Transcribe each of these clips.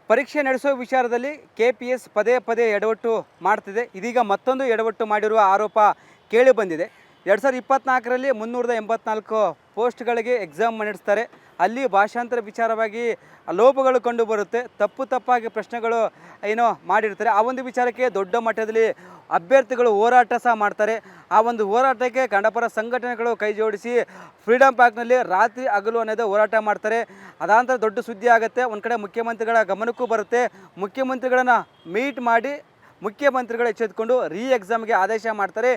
ಪರೀಕ್ಷೆ ನಡೆಸುವ ವಿಚಾರದಲ್ಲಿ KPS ಪದೇ ಪದೇ ಎಡವಟ್ಟು ಮಾಡ್ತಿದೆ. ಇದೀಗ ಮತ್ತೊಂದು ಎಡವಟ್ಟು ಮಾಡಿರುವ ಆರೋಪ ಕೇಳಿ ಬಂದಿದೆ. 2024ರಲ್ಲಿ 384 ಪೋಸ್ಟ್ಗಳಿಗೆ ಎಕ್ಸಾಮ್ ನಡೆಸ್ತಾರೆ. ಅಲ್ಲಿ ಭಾಷಾಂತರ ವಿಚಾರವಾಗಿ ಲೋಪಗಳು ಕಂಡು ಬರುತ್ತೆ. ತಪ್ಪಾಗಿ ಪ್ರಶ್ನೆಗಳು ಮಾಡಿರ್ತಾರೆ. ಆ ಒಂದು ವಿಚಾರಕ್ಕೆ ದೊಡ್ಡ ಮಟ್ಟದಲ್ಲಿ ಅಭ್ಯರ್ಥಿಗಳು ಹೋರಾಟ ಸಹ ಮಾಡ್ತಾರೆ. ಆ ಒಂದು ಹೋರಾಟಕ್ಕೆ ಕನ್ನಡಪರ ಸಂಘಟನೆಗಳು ಕೈ ಜೋಡಿಸಿ ಫ್ರೀಡಮ್ ಪಾರ್ಕ್ನಲ್ಲಿ ರಾತ್ರಿ ಹಗಲು ಅನ್ನೋದು ಹೋರಾಟ ಮಾಡ್ತಾರೆ. ಅದಾಂತರ ದೊಡ್ಡ ಸುದ್ದಿ ಆಗುತ್ತೆ. ಒಂದು ಕಡೆ ಮುಖ್ಯಮಂತ್ರಿಗಳ ಗಮನಕ್ಕೂ ಬರುತ್ತೆ. ಮುಖ್ಯಮಂತ್ರಿಗಳನ್ನು ಮೀಟ್ ಮಾಡಿ ಮುಖ್ಯಮಂತ್ರಿಗಳು ಎಚ್ಚೆತ್ತುಕೊಂಡು ಎಕ್ಸಾಮ್ಗೆ ಆದೇಶ ಮಾಡ್ತಾರೆ.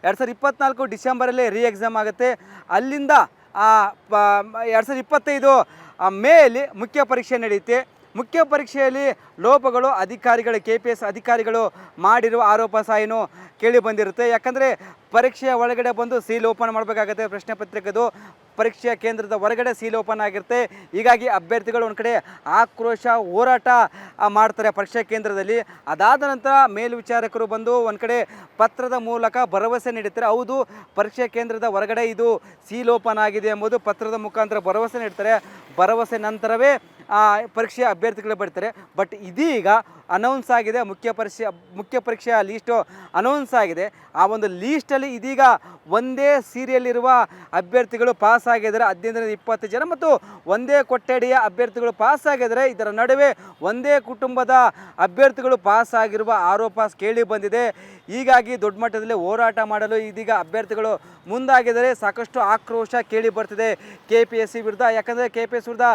2024 ಡಿಸೆಂಬರಲ್ಲಿ ಎಕ್ಸಾಮ್ ಆಗುತ್ತೆ. ಅಲ್ಲಿಂದ 2025 ಮೇಯಲ್ಲಿ ಮುಖ್ಯ ಪರೀಕ್ಷೆ ನಡೆಯುತ್ತೆ. ಮುಖ್ಯ ಪರೀಕ್ಷೆಯಲ್ಲಿ ಲೋಪಗಳು ಅಧಿಕಾರಿಗಳು KPS ಅಧಿಕಾರಿಗಳು ಮಾಡಿರುವ ಆರೋಪ ಸಹ ಕೇಳಿ ಬಂದಿರುತ್ತೆ. ಯಾಕಂದರೆ ಪರೀಕ್ಷೆಯ ಒಳಗಡೆ ಬಂದು ಸೀಲ್ ಓಪನ್ ಮಾಡಬೇಕಾಗುತ್ತೆ. ಪ್ರಶ್ನೆ ಪತ್ರಿಕೆದು ಪರೀಕ್ಷೆಯ ಕೇಂದ್ರದ ಹೊರಗಡೆ ಸೀಲ್ ಓಪನ್ ಆಗಿರುತ್ತೆ. ಹೀಗಾಗಿ ಅಭ್ಯರ್ಥಿಗಳು ಒಂದು ಕಡೆ ಆಕ್ರೋಶ ಹೋರಾಟ ಮಾಡ್ತಾರೆ ಪರೀಕ್ಷಾ ಕೇಂದ್ರದಲ್ಲಿ. ಅದಾದ ನಂತರ ಮೇಲ್ವಿಚಾರಕರು ಬಂದು ಒಂದು ಕಡೆ ಪತ್ರದ ಮೂಲಕ ಭರವಸೆ ನೀಡುತ್ತಾರೆ. ಹೌದು, ಪರೀಕ್ಷಾ ಕೇಂದ್ರದ ಹೊರಗಡೆ ಇದು ಸೀಲ್ ಓಪನ್ ಆಗಿದೆ ಎಂಬುದು ಪತ್ರದ ಮುಖಾಂತರ ಭರವಸೆ ನೀಡ್ತಾರೆ. ಭರವಸೆ ನಂತರವೇ ಪರೀಕ್ಷೆಯ ಅಭ್ಯರ್ಥಿಗಳು ಬರ್ತಾರೆ. ಬಟ್ ಇದೀಗ ಅನೌನ್ಸ್ ಆಗಿದೆ, ಮುಖ್ಯ ಪರೀಕ್ಷೆಯ ಲೀಸ್ಟು ಅನೌನ್ಸ್ ಆಗಿದೆ. ಆ ಒಂದು ಲೀಸ್ಟಲ್ಲಿ ಇದೀಗ ಒಂದೇ ಸೀರಿಯಲ್ಲಿರುವ ಅಭ್ಯರ್ಥಿಗಳು ಪಾಸ್ ಆಗಿದ್ದಾರೆ 15-20 ಜನ, ಮತ್ತು ಒಂದೇ ಕೊಠಡಿಯ ಅಭ್ಯರ್ಥಿಗಳು ಪಾಸ್ ಆಗಿದ್ದಾರೆ. ಇದರ ನಡುವೆ ಒಂದೇ ಕುಟುಂಬದ ಅಭ್ಯರ್ಥಿಗಳು ಪಾಸ್ ಆಗಿರುವ ಆರೋಪ ಕೇಳಿ ಬಂದಿದೆ. ಹೀಗಾಗಿ ದೊಡ್ಡ ಮಟ್ಟದಲ್ಲಿ ಹೋರಾಟ ಮಾಡಲು ಇದೀಗ ಅಭ್ಯರ್ಥಿಗಳು ಮುಂದಾಗಿದ್ದಾರೆ. ಸಾಕಷ್ಟು ಆಕ್ರೋಶ ಕೇಳಿ ಬರ್ತಿದೆ KPSC ವಿರುದ್ಧ. ಯಾಕಂದರೆ KPS ವಿರುದ್ಧ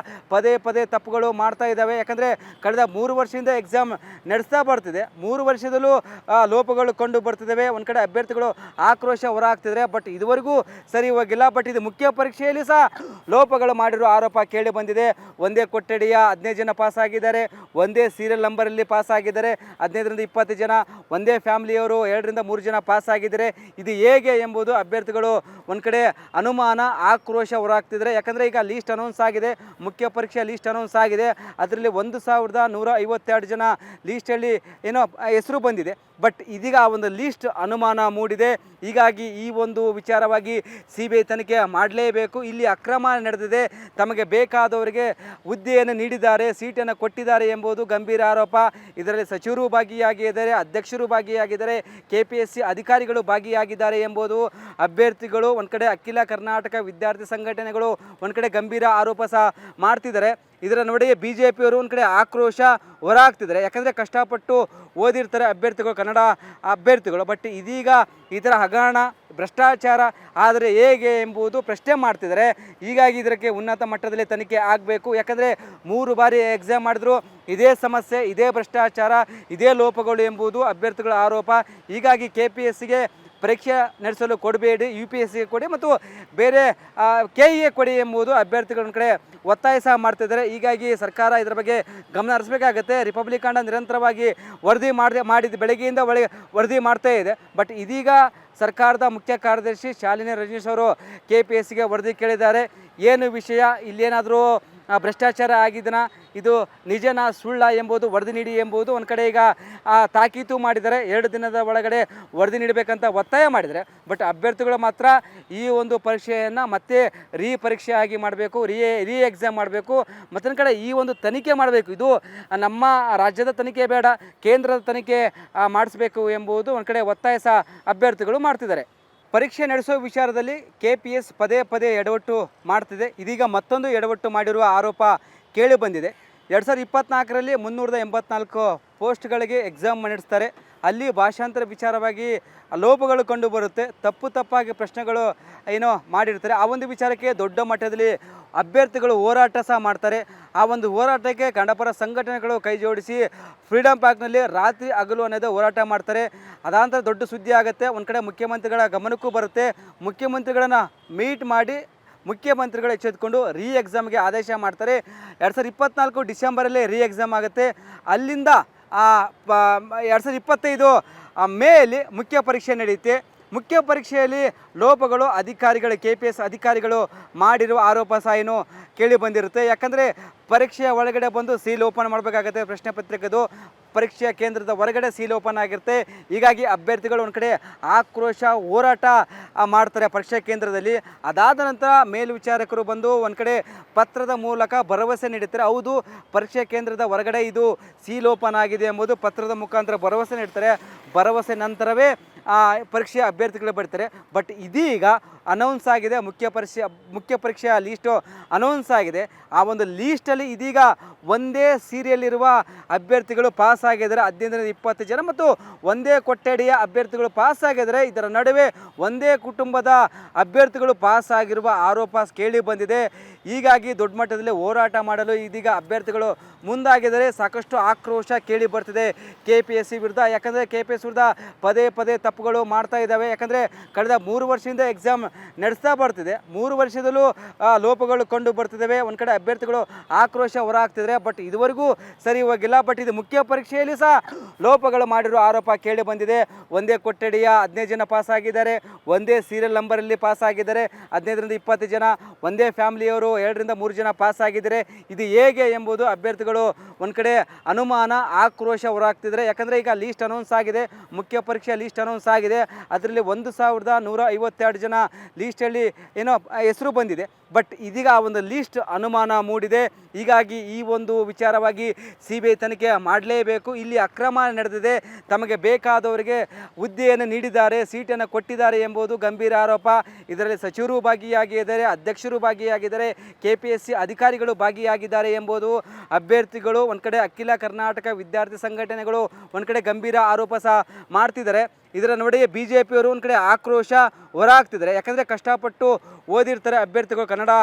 ಪದೇ ತಪ್ಪುಗಳು ಮಾಡ್ತಾ ಇದ್ದಾವೆ. ಯಾಕಂದರೆ ಕಳೆದ 3 ವರ್ಷದಿಂದ ಎಕ್ಸಾಮ್ ನಡೆಸ್ತಾ ಬರ್ತಿದೆ. 3 ವರ್ಷದಲ್ಲೂ ಲೋಪಗಳು ಕಂಡು ಬರ್ತಿದ್ದಾವೆ. ಒಂದು ಕಡೆ ಅಭ್ಯರ್ಥಿಗಳು ಆಕ್ರೋಶ ಹೊರಹಾಕ್ತಿದ್ದಾರೆ. ಬಟ್ ಇದುವರೆಗೂ ಸರಿ ಹೋಗಿಲ್ಲ. ಬಟ್ ಇದು ಮುಖ್ಯ ಪರೀಕ್ಷೆಯಲ್ಲಿ ಸಹ ಲೋಪಗಳು ಮಾಡಿರುವ ಆರೋಪ ಕೇಳಿ ಬಂದಿದೆ. ಒಂದೇ ಕೊಠಡಿಯ 15 ಜನ ಪಾಸ್ ಆಗಿದ್ದಾರೆ. ಒಂದೇ ಸೀರಿಯಲ್ ನಂಬರಲ್ಲಿ ಪಾಸ್ ಆಗಿದ್ದಾರೆ 15-20 ಜನ. ಒಂದೇ ಫ್ಯಾಮಿಲಿಯವರು 2-3 ಜನ ಪಾಸ್ ಆಗಿದ್ದಾರೆ. ಇದು ಹೇಗೆ ಎಂಬುದು ಅಭ್ಯರ್ಥಿಗಳು ಒಂದು ಕಡೆ ಅನುಮಾನ, ಆಕ್ರೋಶ ಹೊರಹಾಕ್ತಿದ್ದಾರೆ. ಯಾಕಂದರೆ ಈಗ ಲೀಸ್ಟ್ ಅನೌನ್ಸ್ ಆಗಿದೆ, ಮುಖ್ಯ ಪರೀಕ್ಷೆ ಲೀಸ್ಟ್ ಅನೌನ್ಸ್ ಆಗಿದೆ. ಅದರಲ್ಲಿ 1152 ಜನ ಲೀಸ್ಟಲ್ಲಿ ಹೆಸರು ಬಂದಿದೆ. ಬಟ್ ಇದೀಗ ಆ ಒಂದು ಲೀಸ್ಟ್ ಅನುಮಾನ ಮೂಡಿದೆ. ಹೀಗಾಗಿ ಈ ಒಂದು ವಿಚಾರವಾಗಿ CBI ತನಿಖೆ ಮಾಡಲೇಬೇಕು. ಇಲ್ಲಿ ಅಕ್ರಮ ನಡೆದಿದೆ, ತಮಗೆ ಬೇಕಾದವರಿಗೆ ಹುದ್ದೆಯನ್ನು ನೀಡಿದ್ದಾರೆ, ಸೀಟನ್ನು ಕೊಟ್ಟಿದ್ದಾರೆ ಎಂಬುದು ಗಂಭೀರ ಆರೋಪ. ಇದರಲ್ಲಿ ಸಚಿವರು ಭಾಗಿಯಾಗಿದ್ದಾರೆ, ಅಧ್ಯಕ್ಷರು ಭಾಗಿಯಾಗಿದ್ದಾರೆ, KPSC ಅಧಿಕಾರಿಗಳು ಭಾಗಿಯಾಗಿದ್ದಾರೆ ಎಂಬುದು ಅಭ್ಯರ್ಥಿಗಳು, ಒಂದು ಕಡೆ ಅಖಿಲ ಕರ್ನಾಟಕ ವಿದ್ಯಾರ್ಥಿ ಸಂಘಟನೆಗಳು ಒಂದು ಕಡೆ ಗಂಭೀರ ಆರೋಪ ಸಹ ಮಾಡ್ತಿದ್ದಾರೆ. ಇದರ ನಡುವೆ BJPಯವರು ಒಂದು ಕಡೆ ಆಕ್ರೋಶ ಹೊರಹಾಕ್ತಿದ್ದಾರೆ. ಯಾಕಂದರೆ ಕಷ್ಟಪಟ್ಟು ಓದಿರ್ತಾರೆ ಅಭ್ಯರ್ಥಿಗಳು, ಕನ್ನಡ ಅಭ್ಯರ್ಥಿಗಳು. ಬಟ್ ಇದೀಗ ಈ ಥರ ಹಗರಣ, ಭ್ರಷ್ಟಾಚಾರ ಆದರೆ ಹೇಗೆ ಎಂಬುದು ಪ್ರಶ್ನೆ ಮಾಡ್ತಿದ್ದಾರೆ. ಹೀಗಾಗಿ ಇದಕ್ಕೆ ಉನ್ನತ ಮಟ್ಟದಲ್ಲಿ ತನಿಖೆ ಆಗಬೇಕು. ಯಾಕಂದರೆ 3 ಬಾರಿ ಎಕ್ಸಾಮ್ ಮಾಡಿದ್ರು ಇದೇ ಸಮಸ್ಯೆ, ಇದೇ ಭ್ರಷ್ಟಾಚಾರ, ಇದೇ ಲೋಪಗಳು ಎಂಬುದು ಅಭ್ಯರ್ಥಿಗಳ ಆರೋಪ. ಹೀಗಾಗಿ KPSCಗೆ ಪರೀಕ್ಷೆ ನಡೆಸಲು ಕೊಡಬೇಡಿ, UPSCಗೆ ಕೊಡಿ ಮತ್ತು ಬೇರೆ KEಗೆ ಕೊಡಿ ಎಂಬುದು ಅಭ್ಯರ್ಥಿಗಳ ಕಡೆ ಒತ್ತಾಯ ಸಹ ಮಾಡ್ತಿದ್ದಾರೆ. ಹೀಗಾಗಿ ಸರ್ಕಾರ ಇದರ ಬಗ್ಗೆ ಗಮನ ಹರಿಸಬೇಕಾಗತ್ತೆ. ರಿಪಬ್ಲಿಕ್ ಕನ್ನಡ ನಿರಂತರವಾಗಿ ವರದಿ ಮಾಡಿದ್ದು ಬೆಳಗ್ಗೆಯಿಂದ ವರದಿ ಮಾಡ್ತಾ ಇದೆ. ಬಟ್ ಇದೀಗ ಸರ್ಕಾರದ ಮುಖ್ಯ ಕಾರ್ಯದರ್ಶಿ ಶಾಲಿನಿ ರಜನೀಶ್ ಅವರು KPSCಗೆ ವರದಿ ಕೇಳಿದ್ದಾರೆ. ಏನು ವಿಷಯ, ಇಲ್ಲೇನಾದರೂ ಭ್ರಷ್ಟಾಚಾರ ಆಗಿದೆನಾ, ಇದು ನಿಜನಾ ಸುಳ್ಳ ಎಂಬುದು ವರದಿ ನೀಡಿ ಎಂಬುದು ಒಂದು ಕಡೆ ಈಗ ತಾಕೀತು ಮಾಡಿದ್ದಾರೆ. 2 ದಿನದ ಒಳಗಡೆ ವರದಿ ನೀಡಬೇಕಂತ ಒತ್ತಾಯ ಮಾಡಿದರೆ, ಬಟ್ ಅಭ್ಯರ್ಥಿಗಳು ಮಾತ್ರ ಈ ಒಂದು ಪರೀಕ್ಷೆಯನ್ನು ಮತ್ತೆ ಪರೀಕ್ಷೆ ಆಗಿ ಮಾಡಬೇಕು, ಎಕ್ಸಾಮ್ ಮಾಡಬೇಕು. ಮತ್ತೊಂದು ಕಡೆ ಈ ಒಂದು ತನಿಖೆ ಮಾಡಬೇಕು. ಇದು ನಮ್ಮ ರಾಜ್ಯದ ತನಿಖೆ ಬೇಡ, ಕೇಂದ್ರದ ತನಿಖೆ ಮಾಡಿಸಬೇಕು ಎಂಬುದು ಒಂದು ಕಡೆ ಒತ್ತಾಯ ಸಹ ಅಭ್ಯರ್ಥಿಗಳು ಮಾಡ್ತಿದ್ದಾರೆ. ಪರೀಕ್ಷೆ ನಡೆಸುವ ವಿಚಾರದಲ್ಲಿ KPS ಪದೇ ಎಡವಟ್ಟು ಮಾಡ್ತಿದೆ. ಇದೀಗ ಮತ್ತೊಂದು ಎಡವಟ್ಟು ಮಾಡಿರುವ ಆರೋಪ ಕೇಳಿ ಬಂದಿದೆ. 2024ರಲ್ಲಿ 384 ಪೋಸ್ಟ್ಗಳಿಗೆ ಎಕ್ಸಾಮ್ ನಡೆಸ್ತಾರೆ. ಅಲ್ಲಿ ಭಾಷಾಂತರ ವಿಚಾರವಾಗಿ ಲೋಪಗಳು ಕಂಡು ಬರುತ್ತೆ. ತಪ್ಪಾಗಿ ಪ್ರಶ್ನೆಗಳು ಮಾಡಿರ್ತಾರೆ. ಆ ಒಂದು ವಿಚಾರಕ್ಕೆ ದೊಡ್ಡ ಮಟ್ಟದಲ್ಲಿ ಅಭ್ಯರ್ಥಿಗಳು ಹೋರಾಟ ಸಹ ಮಾಡ್ತಾರೆ. ಆ ಒಂದು ಹೋರಾಟಕ್ಕೆ ಕನ್ನಡಪರ ಸಂಘಟನೆಗಳು ಕೈ ಜೋಡಿಸಿ ಫ್ರೀಡಮ್ ಪಾರ್ಕ್ನಲ್ಲಿ ರಾತ್ರಿ ಹಗಲು ಅನ್ನೋದು ಹೋರಾಟ ಮಾಡ್ತಾರೆ. ಅದಾಂತರ ದೊಡ್ಡ ಸುದ್ದಿ ಆಗುತ್ತೆ. ಒಂದು ಕಡೆ ಮುಖ್ಯಮಂತ್ರಿಗಳ ಗಮನಕ್ಕೂ ಬರುತ್ತೆ. ಮುಖ್ಯಮಂತ್ರಿಗಳನ್ನು ಮೀಟ್ ಮಾಡಿ ಮುಖ್ಯಮಂತ್ರಿಗಳು ಎಚ್ಚೆತ್ತುಕೊಂಡು ಎಕ್ಸಾಮ್ಗೆ ಆದೇಶ ಮಾಡ್ತಾರೆ. 2024 ಡಿಸೆಂಬರಲ್ಲಿ ಎಕ್ಸಾಮ್ ಆಗುತ್ತೆ. ಅಲ್ಲಿಂದ 2025 ಮೇಯಲ್ಲಿ ಮುಖ್ಯ ಪರೀಕ್ಷೆ ನಡೆಯುತ್ತೆ. ಮುಖ್ಯ ಪರೀಕ್ಷೆಯಲ್ಲಿ ಲೋಪಗಳು ಅಧಿಕಾರಿಗಳು KPS ಅಧಿಕಾರಿಗಳು ಮಾಡಿರುವ ಆರೋಪ ಸಹ ಏನು ಕೇಳಿ ಬಂದಿರುತ್ತೆ. ಯಾಕಂದರೆ ಪರೀಕ್ಷೆಯ ಒಳಗಡೆ ಬಂದು ಸೀಲ್ ಓಪನ್ ಮಾಡಬೇಕಾಗುತ್ತೆ, ಪ್ರಶ್ನೆ ಪತ್ರಿಕೆದು ಪರೀಕ್ಷೆಯ ಕೇಂದ್ರದ ಹೊರಗಡೆ ಸೀಲ್ ಓಪನ್ ಆಗಿರುತ್ತೆ. ಹೀಗಾಗಿ ಅಭ್ಯರ್ಥಿಗಳು ಒಂದು ಕಡೆ ಆಕ್ರೋಶ ಹೋರಾಟ ಮಾಡ್ತಾರೆ ಪರೀಕ್ಷಾ ಕೇಂದ್ರದಲ್ಲಿ. ಅದಾದ ನಂತರ ಮೇಲ್ವಿಚಾರಕರು ಬಂದು ಒಂದು ಕಡೆ ಪತ್ರದ ಮೂಲಕ ಭರವಸೆ ನೀಡುತ್ತಾರೆ. ಹೌದು, ಪರೀಕ್ಷಾ ಕೇಂದ್ರದ ಹೊರಗಡೆ ಇದು ಸೀಲ್ ಓಪನ್ ಆಗಿದೆ ಎಂಬುದು ಪತ್ರದ ಮುಖಾಂತರ ಭರವಸೆ ನೀಡ್ತಾರೆ. ಭರವಸೆ ನಂತರವೇ ಪರೀಕ್ಷೆಯ ಅಭ್ಯರ್ಥಿಗಳು ಬರ್ತಾರೆ. ಬಟ್ ಇದೀಗ ಅನೌನ್ಸ್ ಆಗಿದೆ, ಮುಖ್ಯ ಪರೀಕ್ಷೆಯ ಲೀಸ್ಟು ಅನೌನ್ಸ್ ಆಗಿದೆ. ಆ ಒಂದು ಲೀಸ್ಟಲ್ಲಿ ಇದೀಗ ಒಂದೇ ಸೀರಿಯಲ್ಲಿರುವ ಅಭ್ಯರ್ಥಿಗಳು ಪಾಸ್ ಆಗಿದ್ದಾರೆ 15-20 ಜನ, ಮತ್ತು ಒಂದೇ ಕೊಠಡಿಯ ಅಭ್ಯರ್ಥಿಗಳು ಪಾಸ್ ಆಗಿದ್ದಾರೆ. ಇದರ ನಡುವೆ ಒಂದೇ ಕುಟುಂಬದ ಅಭ್ಯರ್ಥಿಗಳು ಪಾಸ್ ಆಗಿರುವ ಆರೋಪ ಕೇಳಿ ಬಂದಿದೆ. ಹೀಗಾಗಿ ದೊಡ್ಡ ಮಟ್ಟದಲ್ಲಿ ಹೋರಾಟ ಮಾಡಲು ಇದೀಗ ಅಭ್ಯರ್ಥಿಗಳು ಮುಂದಾಗಿದ್ದಾರೆ. ಸಾಕಷ್ಟು ಆಕ್ರೋಶ ಕೇಳಿ ಬರ್ತಿದೆ KPSC ವಿರುದ್ಧ. ಯಾಕಂದರೆ KPS ವಿರುದ್ಧ ಪದೇ ಪದೇ ತಪ್ಪುಗಳು ಮಾಡ್ತಾ ಇದ್ದಾವೆ. ಯಾಕಂದರೆ ಕಳೆದ 3 ವರ್ಷದಿಂದ ಎಕ್ಸಾಮ್ ನಡೆಸ್ತಾ ಬರ್ತಿದೆ, 3 ವರ್ಷದಲ್ಲೂ ಲೋಪಗಳು ಕಂಡು ಬರ್ತಿದ್ದಾವೆ. ಒಂದು ಕಡೆ ಅಭ್ಯರ್ಥಿಗಳು ಆಕ್ರೋಶ ಹೊರಹಾಕ್ತಿದ್ದಾರೆ. ಬಟ್ ಇದುವರೆಗೂ ಸರಿ ಹೋಗಿಲ್ಲ. ಬಟ್ ಇದು ಮುಖ್ಯ ಪರೀಕ್ಷೆಯಲ್ಲಿ ಸಹ ಲೋಪಗಳು ಮಾಡಿರೋ ಆರೋಪ ಕೇಳಿ ಬಂದಿದೆ. ಒಂದೇ ಕೊಠಡಿಯ 15 ಜನ ಪಾಸ್ ಆಗಿದ್ದಾರೆ, ಒಂದೇ ಸೀರಿಯಲ್ ನಂಬರಲ್ಲಿ ಪಾಸ್ ಆಗಿದ್ದಾರೆ 15-20 ಜನ, ಒಂದೇ ಫ್ಯಾಮಿಲಿಯವರು 2-3 ಜನ ಪಾಸ್ ಆಗಿದ್ದಾರೆ. ಇದು ಹೇಗೆ ಎಂಬುದು ಅಭ್ಯರ್ಥಿಗಳು ಒಂದು ಕಡೆ ಅನುಮಾನ, ಆಕ್ರೋಶ ಹೊರಹಾಕ್ತಿದ್ದಾರೆ. ಯಾಕಂದರೆ ಈಗ ಲೀಸ್ಟ್ ಅನೌನ್ಸ್ ಆಗಿದೆ, ಮುಖ್ಯ ಪರೀಕ್ಷೆಯ ಲೀಸ್ಟ್ ಅನೌನ್ಸ್ ಆಗಿದೆ. ಅದರಲ್ಲಿ 1152 ಜನ ಲೀಸ್ಟಲ್ಲಿ ಏನೋ ಹೆಸರು ಬಂದಿದೆ. ಬಟ್ ಇದೀಗ ಆ ಒಂದು ಲೀಸ್ಟ್ ಅನುಮಾನ ಮೂಡಿದೆ. ಹೀಗಾಗಿ ಈ ಒಂದು ವಿಚಾರವಾಗಿ CBI ತನಿಖೆ ಮಾಡಲೇಬೇಕು. ಇಲ್ಲಿ ಅಕ್ರಮ ನಡೆದಿದೆ, ತಮಗೆ ಬೇಕಾದವರಿಗೆ ಹುದ್ದೆಯನ್ನು ನೀಡಿದ್ದಾರೆ, ಸೀಟನ್ನು ಕೊಟ್ಟಿದ್ದಾರೆ ಎಂಬುದು ಗಂಭೀರ ಆರೋಪ. ಇದರಲ್ಲಿ ಸಚಿವರು ಭಾಗಿಯಾಗಿದ್ದಾರೆ, ಅಧ್ಯಕ್ಷರು ಭಾಗಿಯಾಗಿದ್ದಾರೆ, KPSC ಅಧಿಕಾರಿಗಳು ಭಾಗಿಯಾಗಿದ್ದಾರೆ ಎಂಬುದು ಅಭ್ಯರ್ಥಿಗಳು ಒಂದು ಕಡೆ ಅಖಿಲ ಕರ್ನಾಟಕ ವಿದ್ಯಾರ್ಥಿ ಸಂಘಟನೆಗಳು ಒಂದು ಕಡೆ ಗಂಭೀರ ಆರೋಪ ಸಹ ಮಾಡ್ತಿದ್ದಾರೆ. ಇದರ ನಡುವೆ BJPಯವರು ಒಂದು ಕಡೆ ಆಕ್ರೋಶ ಹೊರಹಾಕ್ತಿದ್ದಾರೆ. ಯಾಕಂದರೆ ಕಷ್ಟಪಟ್ಟು ಓದಿರ್ತಾರೆ ಅಭ್ಯರ್ಥಿಗಳು, ಕನ್ನಡ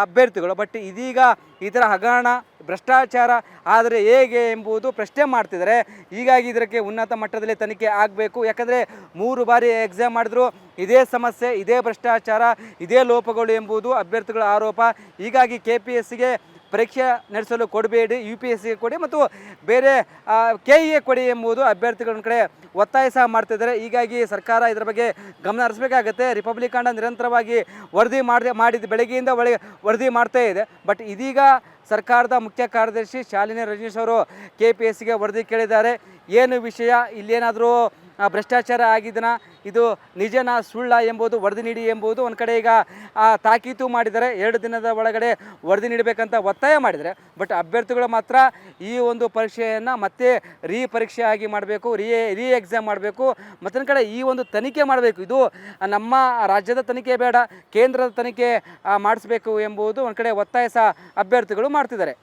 ಅಭ್ಯರ್ಥಿಗಳು. ಬಟ್ ಇದೀಗ ಈ ಥರ ಹಗರಣ, ಭ್ರಷ್ಟಾಚಾರ ಆದರೆ ಹೇಗೆ ಎಂಬುದು ಪ್ರಶ್ನೆ ಮಾಡ್ತಿದ್ದಾರೆ. ಹೀಗಾಗಿ ಇದಕ್ಕೆ ಉನ್ನತ ಮಟ್ಟದಲ್ಲಿ ತನಿಖೆ ಆಗಬೇಕು. ಯಾಕಂದರೆ 3 ಬಾರಿ ಎಕ್ಸಾಮ್ ಮಾಡಿದ್ರು ಇದೇ ಸಮಸ್ಯೆ, ಇದೇ ಭ್ರಷ್ಟಾಚಾರ, ಇದೇ ಲೋಪಗಳು ಎಂಬುದು ಅಭ್ಯರ್ಥಿಗಳ ಆರೋಪ. ಹೀಗಾಗಿ KPSCಗೆ ಪರೀಕ್ಷೆ ನಡೆಸಲು ಕೊಡಬೇಡಿ, UPSCಗೆ ಕೊಡಿ ಮತ್ತು ಬೇರೆ KEಗೆ ಕೊಡಿ ಎಂಬುದು ಅಭ್ಯರ್ಥಿಗಳ ಕಡೆ ಒತ್ತಾಯ ಸಹ ಮಾಡ್ತಿದ್ದಾರೆ. ಹೀಗಾಗಿ ಸರ್ಕಾರ ಇದರ ಬಗ್ಗೆ ಗಮನ ಹರಿಸಬೇಕಾಗತ್ತೆ. ರಿಪಬ್ಲಿಕ್ ತಂಡ ನಿರಂತರವಾಗಿ ವರದಿ ಮಾಡಿದ ಬೆಳಗ್ಗೆಯಿಂದ ವರದಿ ಮಾಡ್ತಾ ಇದೆ. ಬಟ್ ಇದೀಗ ಸರ್ಕಾರದ ಮುಖ್ಯ ಕಾರ್ಯದರ್ಶಿ ಶಾಲಿನಿ ರಜನೀಶ್ ಅವರು KPSCಗೆ ವರದಿ ಕೇಳಿದ್ದಾರೆ. ಏನು ವಿಷಯ, ಇಲ್ಲೇನಾದರೂ ಭ್ರಷ್ಟಾಚಾರ ಆಗಿದೆನಾ, ಇದು ನಿಜನಾ ಸುಳ್ಳ ಎಂಬುದು ವರದಿ ನೀಡಿ ಎಂಬುದು ಒಂದು ಕಡೆ ಈಗ ತಾಕೀತು ಮಾಡಿದ್ದಾರೆ. 2 ದಿನದ ಒಳಗಡೆ ವರದಿ ನೀಡಬೇಕಂತ ಒತ್ತಾಯ ಮಾಡಿದರೆ. ಬಟ್ ಅಭ್ಯರ್ಥಿಗಳು ಮಾತ್ರ ಈ ಒಂದು ಪರೀಕ್ಷೆಯನ್ನು ಮತ್ತೆ ಪರೀಕ್ಷೆ ಆಗಿ ಮಾಡಬೇಕು, ಎಕ್ಸಾಮ್ ಮಾಡಬೇಕು, ಮತ್ತೊಂದು ಕಡೆ ಈ ಒಂದು ತನಿಖೆ ಮಾಡಬೇಕು. ಇದು ನಮ್ಮ ರಾಜ್ಯದ ತನಿಖೆ ಬೇಡ, ಕೇಂದ್ರದ ತನಿಖೆ ಮಾಡಿಸಬೇಕು ಎಂಬುದು ಒಂದು ಕಡೆ ಒತ್ತಾಯ ಸಹ ಅಭ್ಯರ್ಥಿಗಳು ಮಾಡ್ತಿದ್ದಾರೆ.